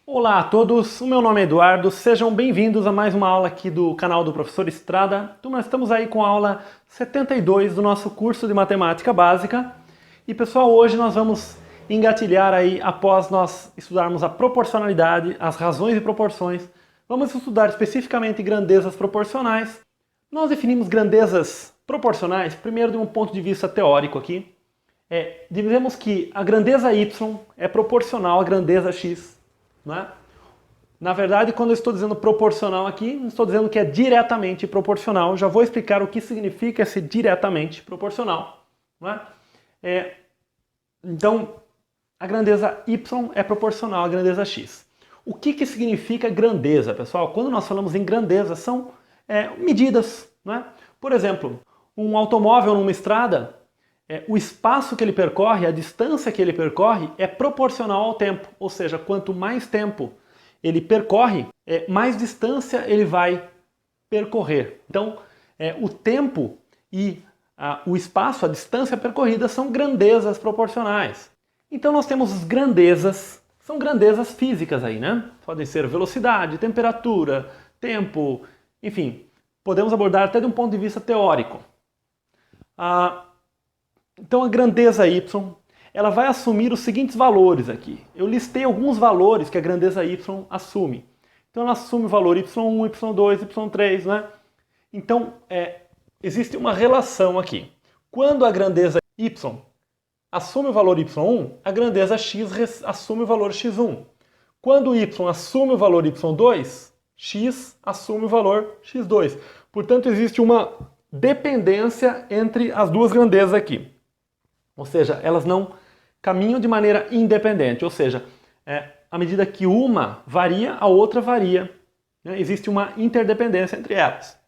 Olá a todos, o meu nome é Eduardo, sejam bem-vindos a mais uma aula aqui do canal do Professor Estrada. Então nós estamos aí com a aula 72 do nosso curso de Matemática Básica. E pessoal, hoje nós vamos engatilhar aí, após nós estudarmos a proporcionalidade, as razões de proporções, vamos estudar especificamente grandezas proporcionais. Nós definimos grandezas proporcionais, primeiro de um ponto de vista teórico aqui. Dizemos que a grandeza y é proporcional à grandeza x. Né? Na verdade, quando eu estou dizendo proporcional aqui, não estou dizendo que é diretamente proporcional. Já vou explicar o que significa esse diretamente proporcional. Né? Então, a grandeza y é proporcional à grandeza x. O que significa grandeza, pessoal? Quando nós falamos em grandeza, são medidas. Né? Por exemplo, um automóvel numa estrada, o espaço que ele percorre, a distância que ele percorre é proporcional ao tempo. Ou seja, quanto mais tempo ele percorre, mais distância ele vai percorrer. Então, o tempo e o espaço, a distância percorrida são grandezas proporcionais. Então nós temos grandezas, são grandezas físicas aí, né? Podem ser velocidade, temperatura, tempo, enfim. Podemos abordar até de um ponto de vista teórico. Então a grandeza y, ela vai assumir os seguintes valores aqui. Eu listei alguns valores que a grandeza y assume. Então ela assume o valor y1, y2, y3, né? Então existe uma relação aqui. Quando a grandeza y assume o valor y1, a grandeza x assume o valor x1. Quando y assume o valor y2, x assume o valor x2. Portanto, existe uma dependência entre as duas grandezas aqui. Ou seja, elas não caminham de maneira independente. Ou seja, à medida que uma varia, a outra varia. Né? Existe uma interdependência entre elas.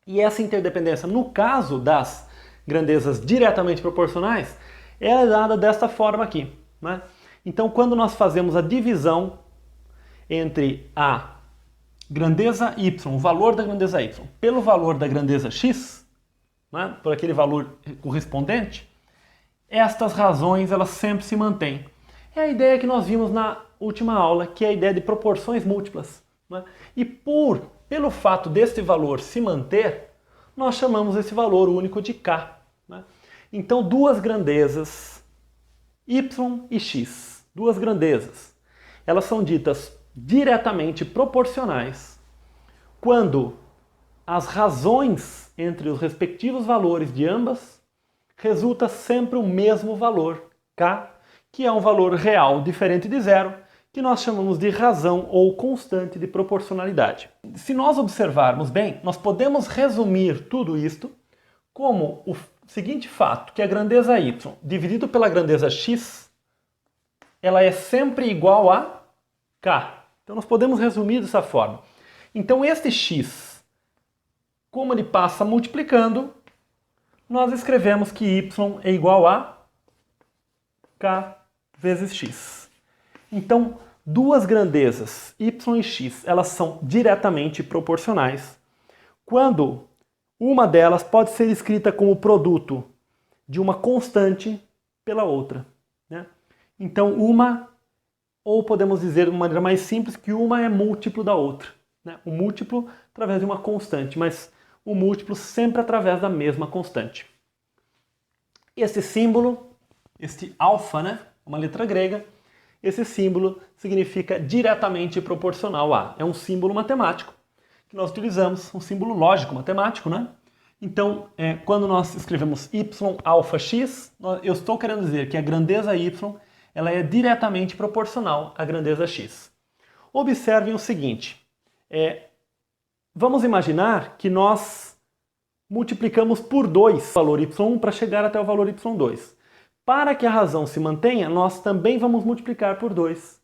E essa interdependência, no caso das grandezas diretamente proporcionais, ela é dada desta forma aqui. Né? Então, quando nós fazemos a divisão entre a grandeza y, o valor da grandeza y, pelo valor da grandeza x, né, por aquele valor correspondente, estas razões elas sempre se mantêm. É a ideia que nós vimos na última aula, que é a ideia de proporções múltiplas. Né? E pelo fato deste valor se manter, nós chamamos esse valor único de k. Né? Então, duas grandezas, y e x, duas grandezas, elas são ditas diretamente proporcionais quando as razões entre os respectivos valores de ambas resulta sempre o mesmo valor, k, que é um valor real diferente de zero, que nós chamamos de razão ou constante de proporcionalidade. Se nós observarmos bem, nós podemos resumir tudo isto como o seguinte fato, que a grandeza y dividido pela grandeza x, ela é sempre igual a k. Então nós podemos resumir dessa forma. Então este x, como ele passa multiplicando, nós escrevemos que y é igual a k vezes x. Então, duas grandezas, y e x, elas são diretamente proporcionais, quando uma delas pode ser escrita como produto de uma constante pela outra. Né? Então, ou podemos dizer de uma maneira mais simples, que uma é múltiplo da outra. Né? O múltiplo através de uma constante, mas o múltiplo sempre através da mesma constante. Esse símbolo, este alfa, né, uma letra grega, esse símbolo significa diretamente proporcional a. É um símbolo matemático que nós utilizamos, um símbolo lógico matemático, né? Então, quando nós escrevemos y alfa x, eu estou querendo dizer que a grandeza y ela é diretamente proporcional à grandeza x. Observem o seguinte, vamos imaginar que nós multiplicamos por 2 o valor y1 para chegar até o valor y2. Para que a razão se mantenha, nós também vamos multiplicar por 2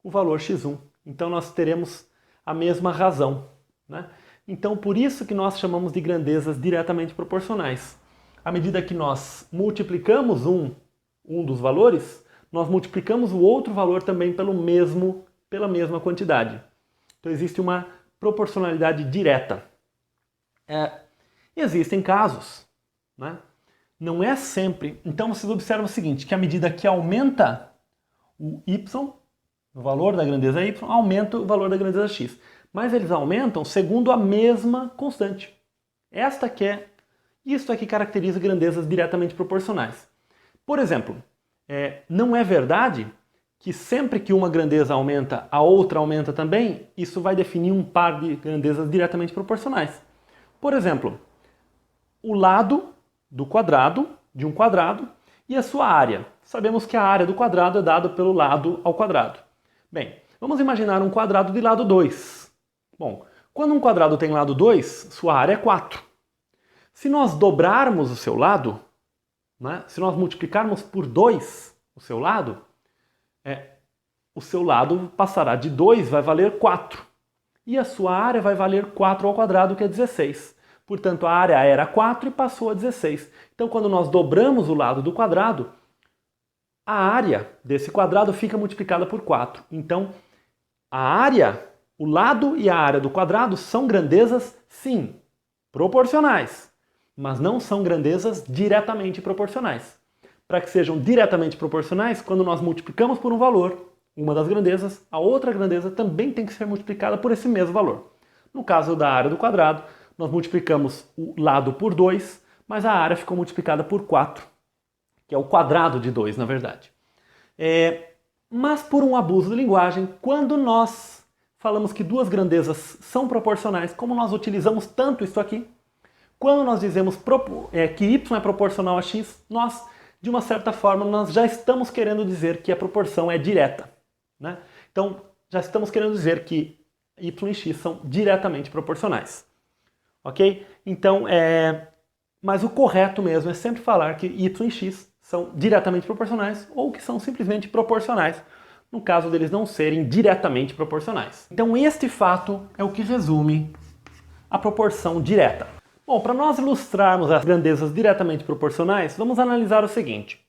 o valor x1. Então nós teremos a mesma razão. Né? Então por isso que nós chamamos de grandezas diretamente proporcionais. À medida que nós multiplicamos um dos valores, nós multiplicamos o outro valor também pela mesma quantidade. Então existe uma proporcionalidade direta. Existem casos, né? Não é sempre. Então vocês observam o seguinte, que à medida que aumenta o y, o valor da grandeza y aumenta o valor da grandeza x. Mas eles aumentam segundo a mesma constante. Isto é que caracteriza grandezas diretamente proporcionais. Por exemplo, não é verdade que sempre que uma grandeza aumenta, a outra aumenta também? Isso vai definir um par de grandezas diretamente proporcionais. Por exemplo, o lado do quadrado, de um quadrado, e a sua área. Sabemos que a área do quadrado é dada pelo lado ao quadrado. Bem, vamos imaginar um quadrado de lado 2. Bom, quando um quadrado tem lado 2, sua área é 4. Se nós dobrarmos o seu lado, né, se nós multiplicarmos por 2 o seu lado passará de 2, vai valer 4. E a sua área vai valer 4 ao quadrado, que é 16. Portanto, a área era 4 e passou a 16. Então, quando nós dobramos o lado do quadrado, a área desse quadrado fica multiplicada por 4. Então, a área, o lado e a área do quadrado são grandezas, sim, proporcionais, mas não são grandezas diretamente proporcionais. Para que sejam diretamente proporcionais, quando nós multiplicamos por um valor, uma das grandezas, a outra grandeza também tem que ser multiplicada por esse mesmo valor. No caso da área do quadrado, nós multiplicamos o lado por 2, mas a área ficou multiplicada por 4, que é o quadrado de 2, na verdade. Mas por um abuso de linguagem, quando nós falamos que duas grandezas são proporcionais, como nós utilizamos tanto isso aqui, quando nós dizemos que y é proporcional a x, nós, de uma certa forma, nós já estamos querendo dizer que a proporção é direta, né? Então, já estamos querendo dizer que y e x são diretamente proporcionais. Ok? Então, mas o correto mesmo é sempre falar que y e x são diretamente proporcionais ou que são simplesmente proporcionais, no caso deles não serem diretamente proporcionais. Então, este fato é o que resume a proporção direta. Bom, para nós ilustrarmos as grandezas diretamente proporcionais, vamos analisar o seguinte.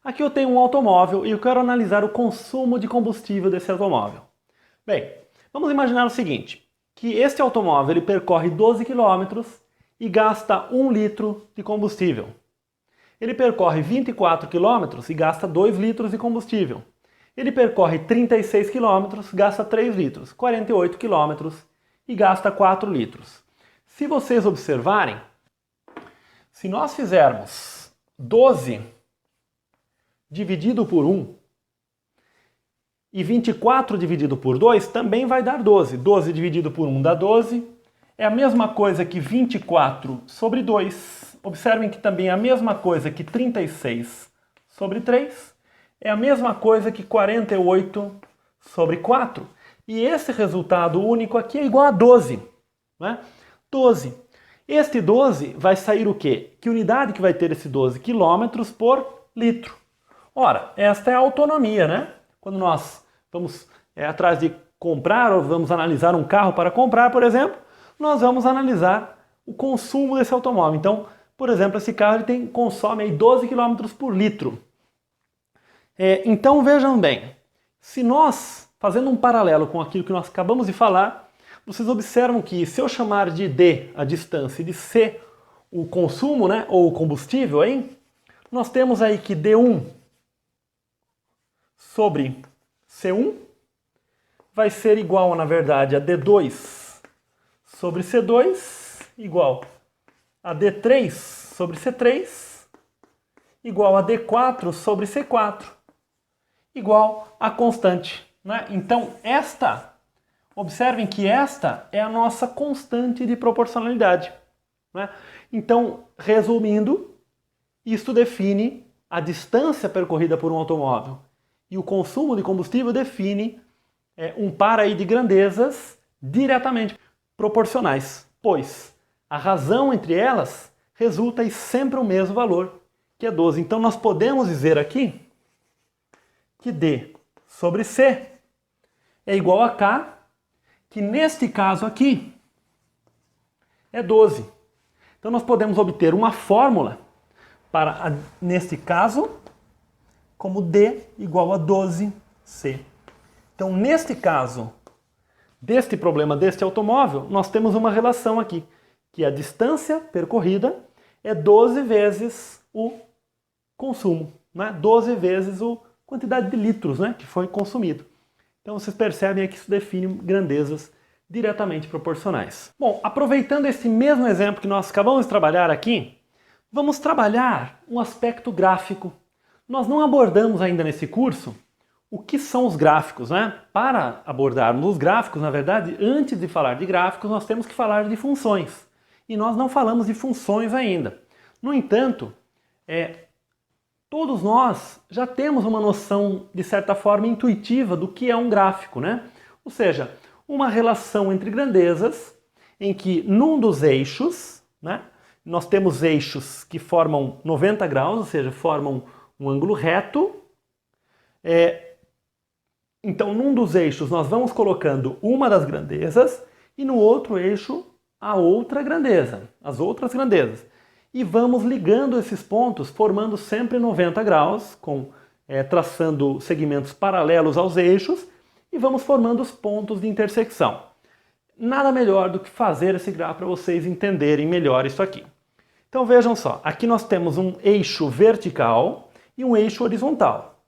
Aqui eu tenho um automóvel e eu quero analisar o consumo de combustível desse automóvel. Bem, vamos imaginar o seguinte, que este automóvel ele percorre 12 km e gasta 1 litro de combustível. Ele percorre 24 km e gasta 2 litros de combustível. Ele percorre 36 km, gasta 3 litros, 48 km e gasta 4 litros. Se vocês observarem, se nós fizermos 12 dividido por 1 e 24 dividido por 2, também vai dar 12. 12 dividido por 1 dá 12. É a mesma coisa que 24 sobre 2. Observem que também é a mesma coisa que 36 sobre 3. É a mesma coisa que 48 sobre 4. E esse resultado único aqui é igual a 12. Né? 12. Este 12 vai sair o quê? Que unidade que vai ter esse 12? Quilômetros por litro. Ora, esta é a autonomia, né? Quando nós vamos atrás de comprar ou vamos analisar um carro para comprar, por exemplo, nós vamos analisar o consumo desse automóvel. Então, por exemplo, esse carro ele consome aí 12 km por litro. Então, vejam bem, se nós, fazendo um paralelo com aquilo que nós acabamos de falar, vocês observam que se eu chamar de D a distância e de C o consumo, né, ou o combustível, aí, nós temos aí que D1 sobre C1 vai ser igual, na verdade, a D2 sobre C2 igual a D3 sobre C3 igual a D4 sobre C4 igual a constante. Né? Então, observem que esta é a nossa constante de proporcionalidade. Né? Então, resumindo, isto define a distância percorrida por um automóvel. E o consumo de combustível define um par aí de grandezas diretamente proporcionais, pois a razão entre elas resulta em sempre o mesmo valor, que é 12. Então, nós podemos dizer aqui que D sobre C é igual a K, que neste caso aqui é 12. Então nós podemos obter uma fórmula para, neste caso, como D igual a 12C. Então neste caso, deste problema deste automóvel, nós temos uma relação aqui, que a distância percorrida é 12 vezes o consumo, né? 12 vezes a quantidade de litros, né, que foi consumido. Então vocês percebem que isso define grandezas diretamente proporcionais. Bom, aproveitando esse mesmo exemplo que nós acabamos de trabalhar aqui, vamos trabalhar um aspecto gráfico. Nós não abordamos ainda nesse curso o que são os gráficos, né? Para abordarmos os gráficos, na verdade, antes de falar de gráficos, nós temos que falar de funções. E nós não falamos de funções ainda. No entanto, todos nós já temos uma noção, de certa forma, intuitiva do que é um gráfico, né? Ou seja, uma relação entre grandezas em que num dos eixos, né, nós temos eixos que formam 90 graus, ou seja, formam um ângulo reto. Então, num dos eixos nós vamos colocando uma das grandezas e no outro eixo a outra grandeza, as outras grandezas. E vamos ligando esses pontos, formando sempre 90 graus, traçando segmentos paralelos aos eixos, e vamos formando os pontos de intersecção. Nada melhor do que fazer esse gráfico para vocês entenderem melhor isso aqui. Então vejam só, aqui nós temos um eixo vertical e um eixo horizontal.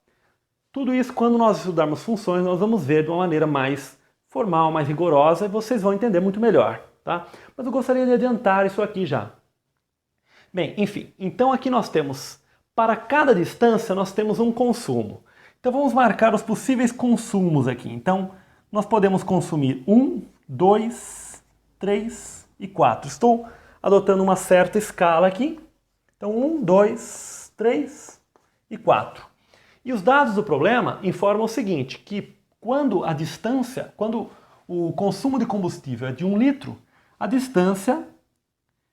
Tudo isso, quando nós estudarmos funções, nós vamos ver de uma maneira mais formal, mais rigorosa, e vocês vão entender muito melhor, tá? Mas eu gostaria de adiantar isso aqui já. Bem, enfim, então aqui nós temos, para cada distância, nós temos um consumo. Então vamos marcar os possíveis consumos aqui. Então, nós podemos consumir 1, 2, 3 e 4. Estou adotando uma certa escala aqui. Então, 1, 2, 3 e 4. E os dados do problema informam o seguinte, que quando o consumo de combustível é de 1 litro, a distância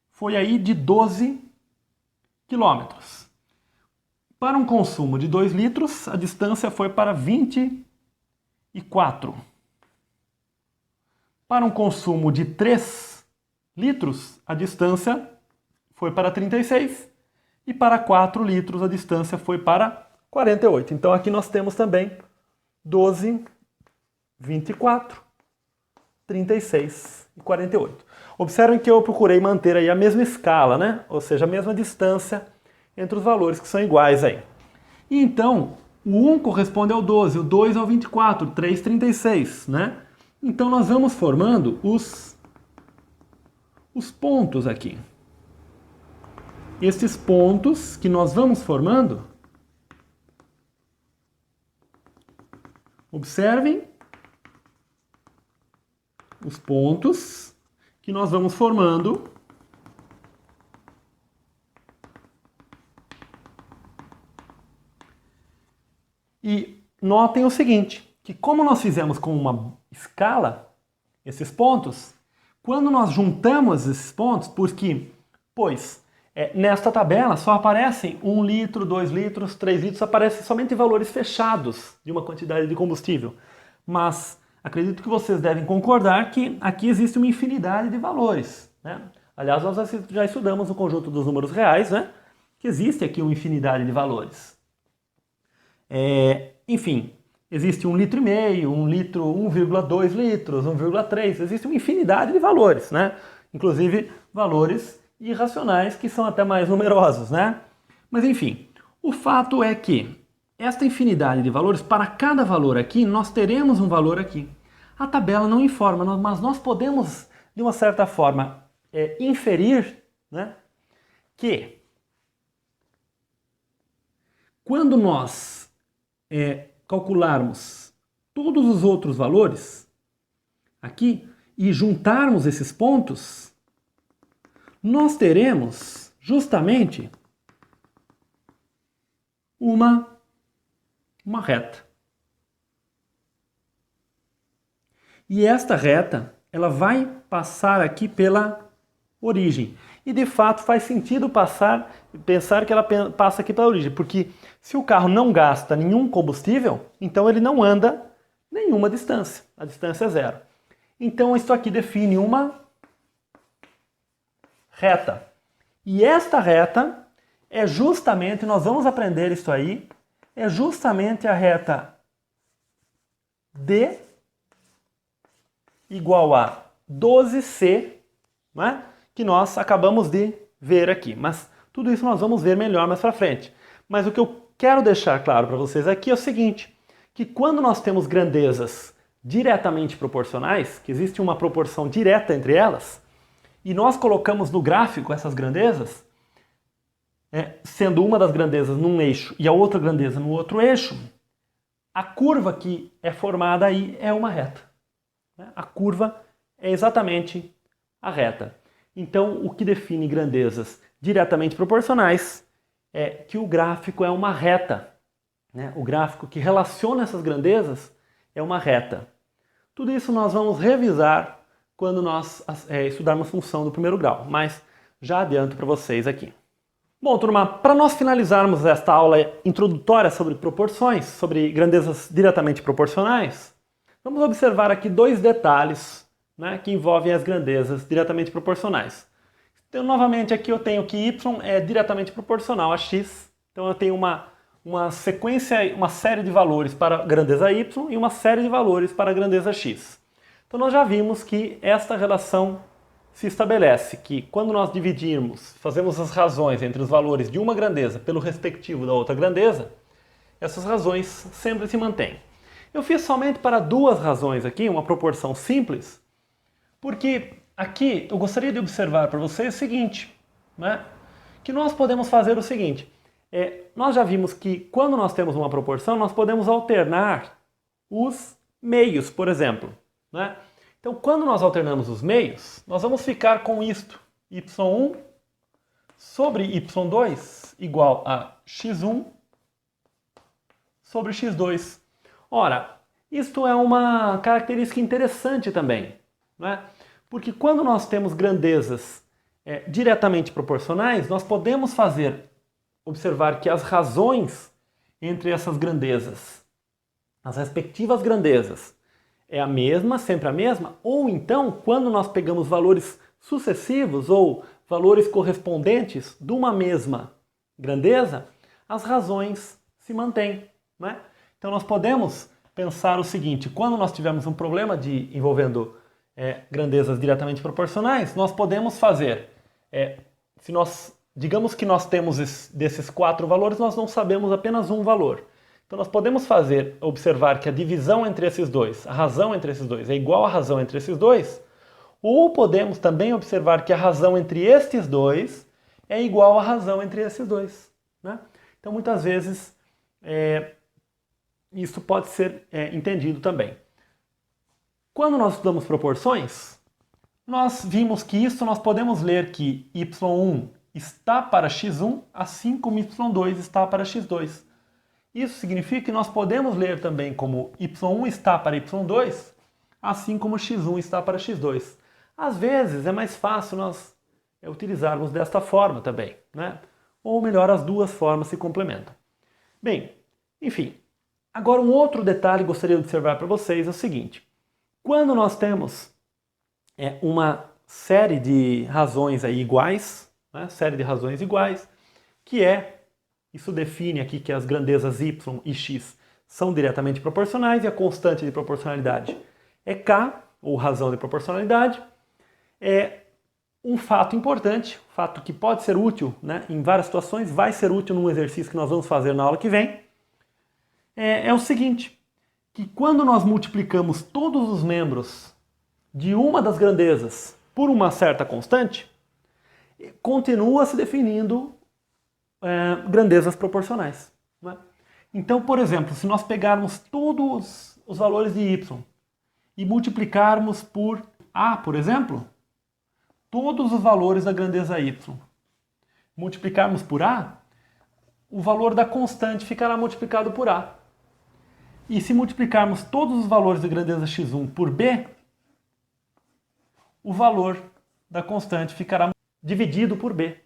foi aí de 12 quilômetros. Para um consumo de 2 litros, a distância foi para 24. Para um consumo de 3 litros, a distância foi para 36. E para 4 litros, a distância foi para 48. Então aqui nós temos também 12, 24, 36 e 48. Observem que eu procurei manter aí a mesma escala, né? Ou seja, a mesma distância entre os valores que são iguais aí. E então, o 1 corresponde ao 12, o 2 ao 24, o 3, 36, né? Então nós vamos formando os pontos aqui. Esses pontos que nós vamos formando, observem os pontos que nós vamos formando e notem o seguinte, que como nós fizemos com uma escala esses pontos, quando nós juntamos esses pontos, nesta tabela só aparecem 1 litro, 2 litros, 3 litros, aparecem somente valores fechados de uma quantidade de combustível. Mas acredito que vocês devem concordar que aqui existe uma infinidade de valores, né? Aliás, nós já estudamos no conjunto dos números reais, né? Que existe aqui uma infinidade de valores. Enfim, existe 1,5 litro, 1 litro, 1,2 litros, 1,3, existe uma infinidade de valores, né? Inclusive valores irracionais que são até mais numerosos, né? Mas enfim, o fato é que esta infinidade de valores, para cada valor aqui, nós teremos um valor aqui. A tabela não informa, mas nós podemos, de uma certa forma, inferir, né, que quando nós calcularmos todos os outros valores aqui e juntarmos esses pontos, nós teremos justamente uma reta. E esta reta, ela vai passar aqui pela origem. E de fato faz sentido pensar que ela passa aqui pela origem, porque se o carro não gasta nenhum combustível, então ele não anda nenhuma distância. A distância é zero. Então isso aqui define uma reta. E esta reta é justamente, nós vamos aprender isso aí, é justamente a reta D igual a 12C, né, que nós acabamos de ver aqui. Mas tudo isso nós vamos ver melhor mais para frente. Mas o que eu quero deixar claro para vocês aqui é o seguinte, que quando nós temos grandezas diretamente proporcionais, que existe uma proporção direta entre elas, e nós colocamos no gráfico essas grandezas, sendo uma das grandezas num eixo e a outra grandeza no outro eixo, a curva que é formada aí é uma reta. A curva é exatamente a reta. Então, o que define grandezas diretamente proporcionais é que o gráfico é uma reta. O gráfico que relaciona essas grandezas é uma reta. Tudo isso nós vamos revisar quando nós estudarmos função do primeiro grau, mas já adianto para vocês aqui. Bom, turma, para nós finalizarmos esta aula introdutória sobre proporções, sobre grandezas diretamente proporcionais, vamos observar aqui dois detalhes, que envolvem as grandezas diretamente proporcionais. Então, novamente, aqui eu tenho que y é diretamente proporcional a x, então eu tenho uma sequência, uma série de valores para a grandeza y e uma série de valores para a grandeza x. Então nós já vimos que esta relação se estabelece, que quando nós dividirmos, fazemos as razões entre os valores de uma grandeza pelo respectivo da outra grandeza, essas razões sempre se mantêm. Eu fiz somente para duas razões aqui, uma proporção simples, porque aqui eu gostaria de observar para vocês o seguinte, que nós podemos fazer o seguinte, nós já vimos que quando nós temos uma proporção, nós podemos alternar os meios, por exemplo. Então, quando nós alternamos os meios, nós vamos ficar com isto, y1 sobre y2 igual a x1 sobre x2. Ora, isto é uma característica interessante também, porque quando nós temos grandezas diretamente proporcionais, nós podemos observar que as razões entre essas grandezas, as respectivas grandezas, é a mesma, sempre a mesma, ou então, quando nós pegamos valores sucessivos ou valores correspondentes de uma mesma grandeza, as razões se mantêm. Então nós podemos pensar o seguinte, quando nós tivermos um problema envolvendo grandezas diretamente proporcionais, nós podemos fazer, digamos que nós temos desses 4 valores, nós não sabemos apenas um valor. Então nós podemos observar que a divisão entre esses dois, a razão entre esses dois, é igual à razão entre esses dois, ou podemos também observar que a razão entre estes dois é igual à razão entre esses dois. Então muitas vezes isso pode ser entendido também. Quando nós estudamos proporções, nós vimos que isso nós podemos ler que y1 está para x1, assim como y2 está para x2. Isso significa que nós podemos ler também como y1 está para y2, assim como x1 está para x2. Às vezes é mais fácil nós utilizarmos desta forma também, Ou melhor, as duas formas se complementam. Bem, enfim, agora um outro detalhe que gostaria de observar para vocês é o seguinte. Quando nós temos uma série de razões aí iguais, série de razões iguais, isso define aqui que as grandezas y e x são diretamente proporcionais e a constante de proporcionalidade é k, ou razão de proporcionalidade. É um fato importante, um fato que pode ser útil em várias situações, vai ser útil num exercício que nós vamos fazer na aula que vem, é o seguinte, que quando nós multiplicamos todos os membros de uma das grandezas por uma certa constante, continua se definindo grandezas proporcionais. Então, por exemplo, se nós pegarmos todos os valores de y e multiplicarmos por a, por exemplo, todos os valores da grandeza y, multiplicarmos por a, o valor da constante ficará multiplicado por a. E se multiplicarmos todos os valores da grandeza x1 por b, o valor da constante ficará dividido por b.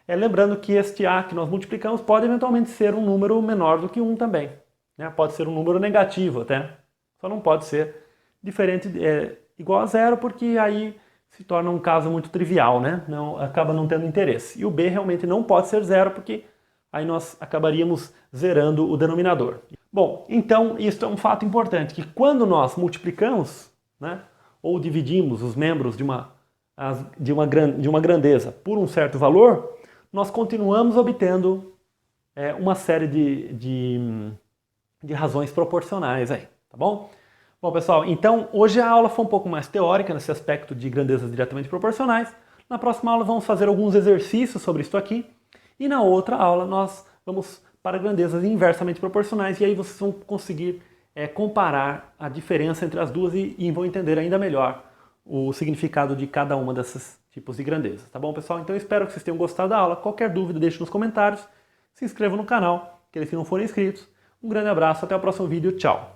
Lembrando que este a que nós multiplicamos pode eventualmente ser um número menor do que 1 também. Pode ser um número negativo até. Só não pode ser diferente, igual a zero, porque aí se torna um caso muito trivial, acaba não tendo interesse. E o b realmente não pode ser zero, porque aí nós acabaríamos zerando o denominador. Bom, então isso é um fato importante, que quando nós multiplicamos, ou dividimos os membros de uma grandeza por um certo valor, nós continuamos obtendo uma série de razões proporcionais aí, tá bom? Bom, pessoal, então hoje a aula foi um pouco mais teórica nesse aspecto de grandezas diretamente proporcionais. Na próxima aula vamos fazer alguns exercícios sobre isso aqui. E na outra aula nós vamos para grandezas inversamente proporcionais e aí vocês vão conseguir comparar a diferença entre as duas e vão entender ainda melhor o significado de cada uma desses tipos de grandezas. Tá bom, pessoal? Então eu espero que vocês tenham gostado da aula. Qualquer dúvida deixe nos comentários. Se inscrevam no canal, aqueles que não forem inscritos. Um grande abraço, até o próximo vídeo. Tchau!